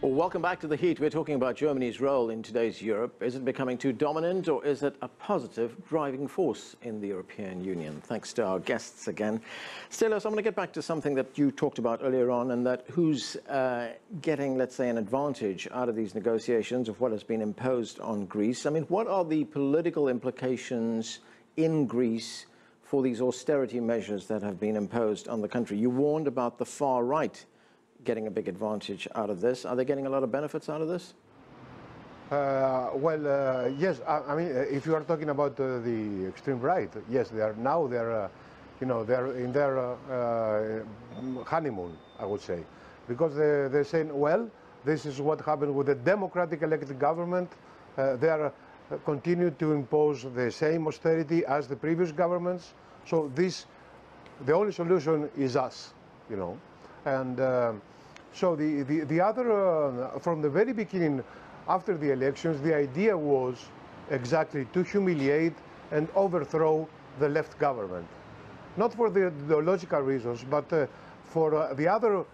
Well, welcome back to The Heat. We're talking about Germany's role in today's Europe. Is it becoming too dominant, or is it a positive driving force in the European Union? Thanks to our guests again. Stelios, I'm going to get back to something that you talked about earlier on, and that who's getting, let's say, an advantage out of these negotiations of what has been imposed on Greece. I mean, what are the political implications in Greece for these austerity measures that have been imposed on the country? You warned about the far right getting a big advantage out of this. Are they getting a lot of benefits out of this? Yes. I mean, if you are talking about the extreme right, yes, they're they're in their honeymoon, I would say, because they're saying, well, this is what happened with the democratic elected government. They are continue to impose the same austerity as the previous governments. So the only solution is us, And so the other, from the very beginning, after the elections, the idea was exactly to humiliate and overthrow the left government. Not for the ideological reasons, but for the other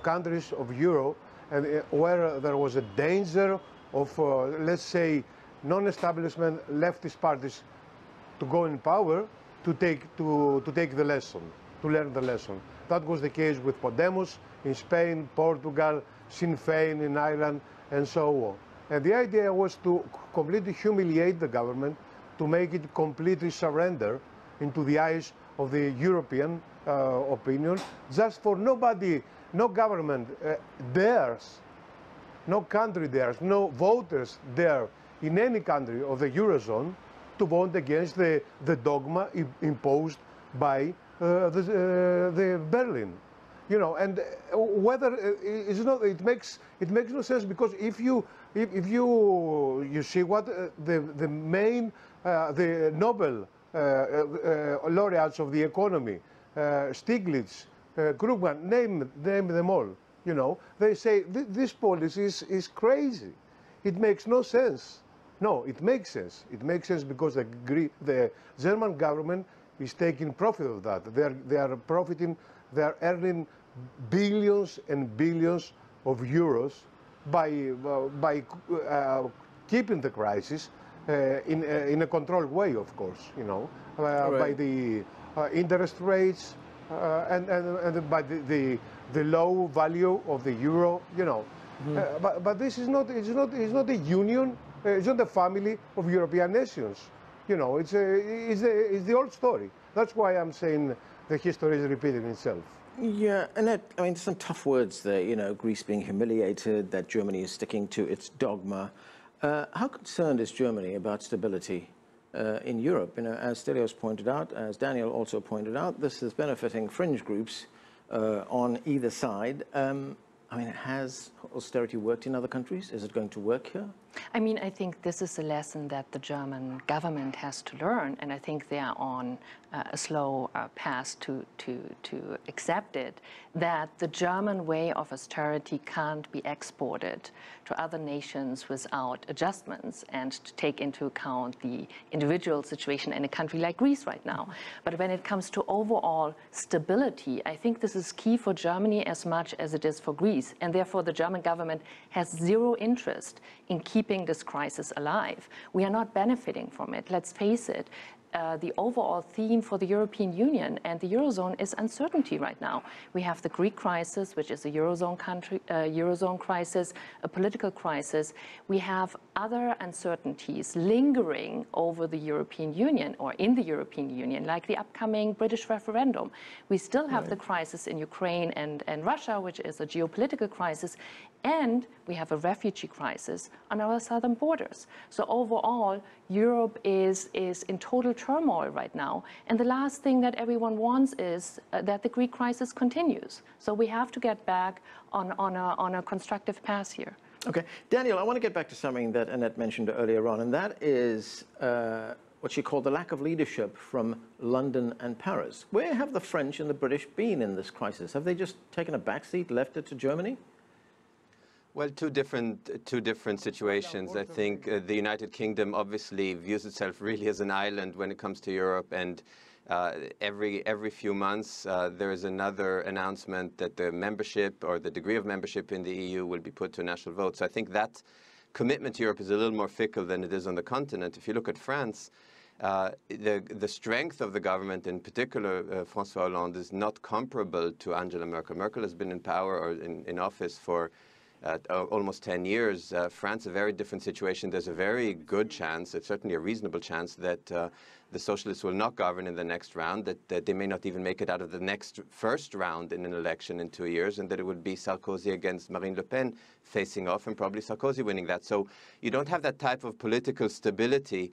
countries of Europe, and where there was a danger of, let's say, non-establishment leftist parties to go in power, to take the lesson, to learn the lesson. That was the case with Podemos in Spain, Portugal, Sinn Féin in Ireland, and so on. And the idea was to completely humiliate the government, to make it completely surrender into the eyes of the European opinion, just for nobody, no government dares, no country dares, no voters dare in any country of the Eurozone to vote against the dogma imposed by the Berlin, and whether it's not, it makes no sense, because if you see what the main the Nobel laureates of the economy, Stiglitz, Krugman, name them all, they say this policy is crazy. It makes no sense. No, it makes sense. It makes sense because the German government is taking profit of that. They are profiting. They are earning billions and billions of euros by keeping the crisis in a controlled way, of course. Right. By the interest rates and by the low value of the euro. But this is not. It's not a union. It's not a family of European nations. It's the old story. That's why I'm saying the history is repeating itself. Yeah, and I mean, some tough words there, Greece being humiliated, that Germany is sticking to its dogma. How concerned is Germany about stability in Europe? As Stelios pointed out, as Daniel also pointed out, this is benefiting fringe groups on either side. I mean, has austerity worked in other countries? Is it going to work here? I mean, I think this is a lesson that the German government has to learn, and I think they are on a slow path to accept it, that the German way of austerity can't be exported to other nations without adjustments and to take into account the individual situation in a country like Greece right now. But when it comes to overall stability, I think this is key for Germany as much as it is for Greece, and therefore the German government has zero interest in keeping this crisis alive. We are not benefiting from it. Let's face it. The overall theme for the European Union and the Eurozone is uncertainty right now. We have the Greek crisis, which is a Eurozone crisis, a political crisis. We have other uncertainties lingering over the European Union or in the European Union, like the upcoming British referendum. We still have the crisis in Ukraine and Russia, which is a geopolitical crisis, and we have a refugee crisis on our southern borders. So overall, Europe is in total turmoil right now. And the last thing that everyone wants is that the Greek crisis continues. So we have to get back on a constructive path here. Okay. Daniel, I want to get back to something that Annette mentioned earlier on, and that is what she called the lack of leadership from London and Paris. Where have the French and the British been in this crisis? Have they just taken a backseat, left it to Germany? Well, two different situations. I think the United Kingdom obviously views itself really as an island when it comes to Europe, and Every few months, there is another announcement that the membership or the degree of membership in the EU will be put to a national vote. So I think that commitment to Europe is a little more fickle than it is on the continent. If you look at France, the strength of the government, in particular François Hollande, is not comparable to Angela Merkel. Merkel has been in power or in office for almost 10 years. France, a very different situation. There's a very good chance, it's certainly a reasonable chance, that the socialists will not govern in the next round, that they may not even make it out of the first round in an election in 2 years, and that it would be Sarkozy against Marine Le Pen facing off, and probably Sarkozy winning that. So you don't have that type of political stability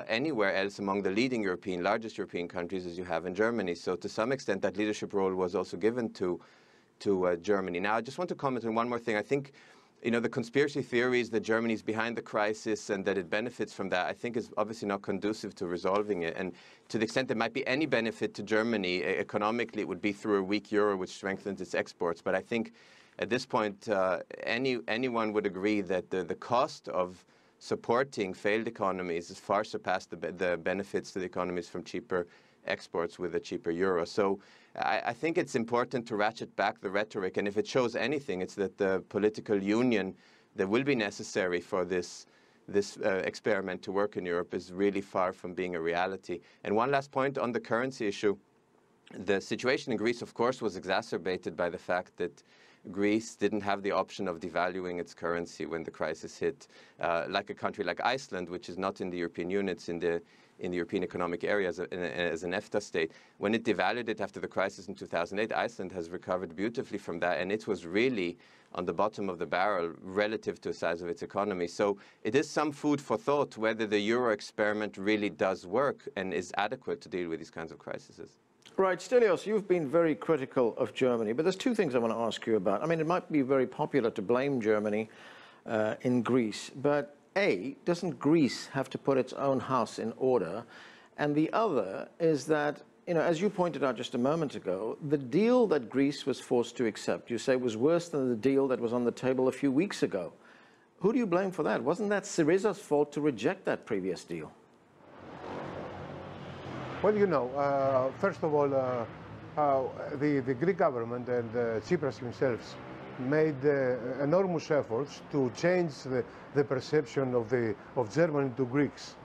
anywhere else among the leading largest European countries as you have in Germany. So to some extent, that leadership role was also given to Germany. Now, I just want to comment on one more thing. I think, the conspiracy theories that Germany is behind the crisis and that it benefits from that, I think is obviously not conducive to resolving it. And to the extent there might be any benefit to Germany economically, it would be through a weak euro, which strengthens its exports. But I think at this point, anyone would agree that the cost of supporting failed economies has far surpassed the benefits to the economies from cheaper exports with a cheaper euro. So I think it's important to ratchet back the rhetoric, and if it shows anything, it's that the political union that will be necessary for this experiment to work in Europe is really far from being a reality. And one last point on the currency issue. The situation in Greece, of course, was exacerbated by the fact that Greece didn't have the option of devaluing its currency when the crisis hit, like a country like Iceland, which is not in the European Union, it's in the European Economic Area as an EFTA state. When it devalued it after the crisis in 2008, Iceland has recovered beautifully from that, and it was really on the bottom of the barrel relative to the size of its economy. So it is some food for thought whether the euro experiment really does work and is adequate to deal with these kinds of crises. Right, Stelios, you've been very critical of Germany, but there's two things I want to ask you about. I mean, it might be very popular to blame Germany in Greece, but A, doesn't Greece have to put its own house in order? And the other is that, as you pointed out just a moment ago, the deal that Greece was forced to accept, you say, was worse than the deal that was on the table a few weeks ago. Who do you blame for that? Wasn't that Syriza's fault to reject that previous deal? Well, first of all, the Greek government and Tsipras himself made enormous efforts to change the perception of Germany to Greeks.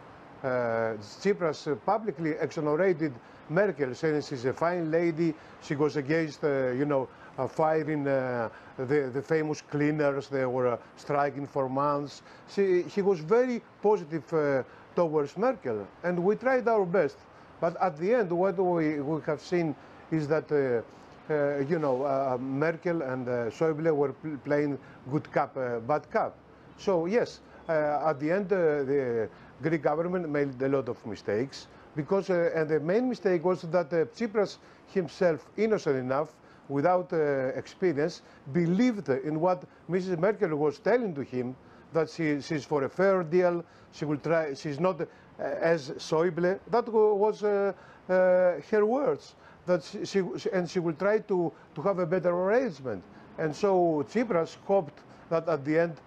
Tsipras publicly exonerated Merkel, saying she's a fine lady. She goes against, firing the famous cleaners. They were striking for months. He was very positive towards Merkel, and we tried our best. But at the end, what we have seen is that, Merkel and Schäuble were playing good cop, bad cop. So yes, at the end, the Greek government made a lot of mistakes, because, and the main mistake was that Tsipras himself, innocent enough, without experience, believed in what Mrs. Merkel was telling to him, that she's for a fair deal, she will try, she's not as Schäuble. That was her words, that she will try to have a better arrangement. And so Tsipras hoped that at the end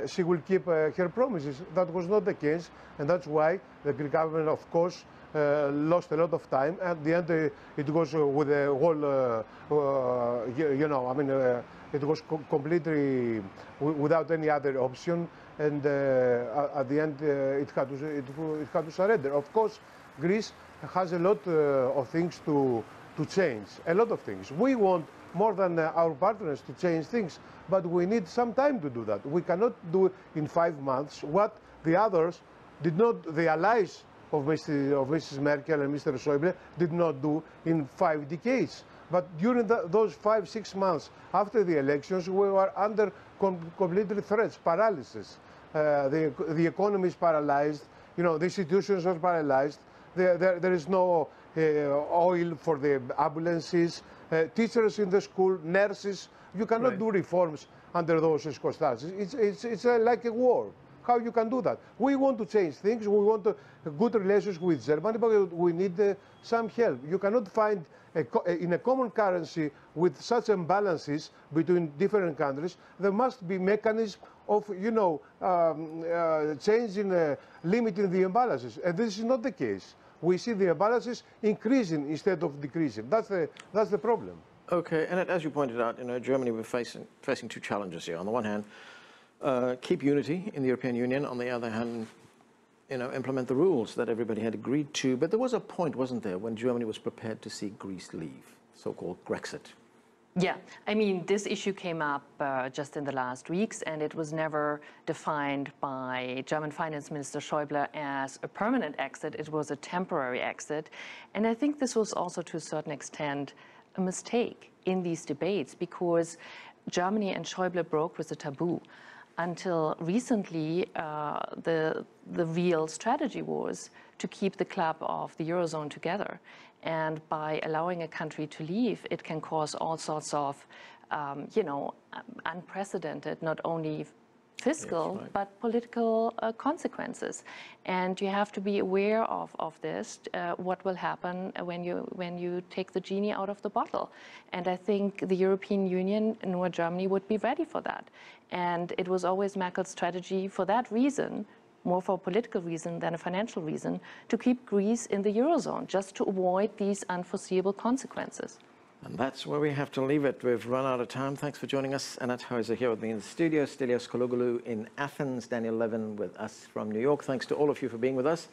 she will keep her promises. That was not the case, and that's why the Greek government, of course, lost a lot of time. At the end, it was with the whole, it was completely without any other option, and at the end, it had to surrender. Of course, Greece has a lot of things to change, a lot of things. We want more than our partners to change things, but we need some time to do that. We cannot do in 5 months what the others did not, the allies of Mrs. Merkel and Mr. Schäuble did not do in 5 decades. But during those 5-6 months after the elections, we were under completely threats, paralysis. The economy is paralyzed. The institutions are paralyzed. There is no oil for the ambulances. Teachers in the school, nurses. You cannot do reforms under those circumstances. It's like a war. How you can do that? We want to change things. We want good relations with Germany, but we need some help. You cannot find in a common currency with such imbalances between different countries. There must be mechanisms of, changing, limiting the imbalances, and this is not the case. we see the imbalances increasing instead of decreasing. That's the problem. Okay, and as you pointed out, Germany we're facing two challenges here. On the one hand, keep unity in the European Union. On the other hand, implement the rules that everybody had agreed to. But there was a point, wasn't there, when Germany was prepared to see Greece leave, so-called Grexit? Yeah, I mean, this issue came up just in the last weeks, and it was never defined by German Finance Minister Schäuble as a permanent exit. It was a temporary exit. And I think this was also, to a certain extent, a mistake in these debates, because Germany and Schäuble broke with the taboo. Until recently, the real strategy was to keep the club of the Eurozone together. And by allowing a country to leave, it can cause all sorts of, unprecedented, not only fiscal, yes, right, but political consequences. And you have to be aware of this, what will happen when you take the genie out of the bottle. And I think the European Union, nor Germany, would be ready for that. And it was always Merkel's strategy for that reason, more for a political reason than a financial reason, to keep Greece in the Eurozone, just to avoid these unforeseeable consequences. And that's where we have to leave it. We've run out of time. Thanks for joining us. Anat Hauser here with me in the studio, Stelios Kouloglou in Athens, Daniel Levin with us from New York. Thanks to all of you for being with us.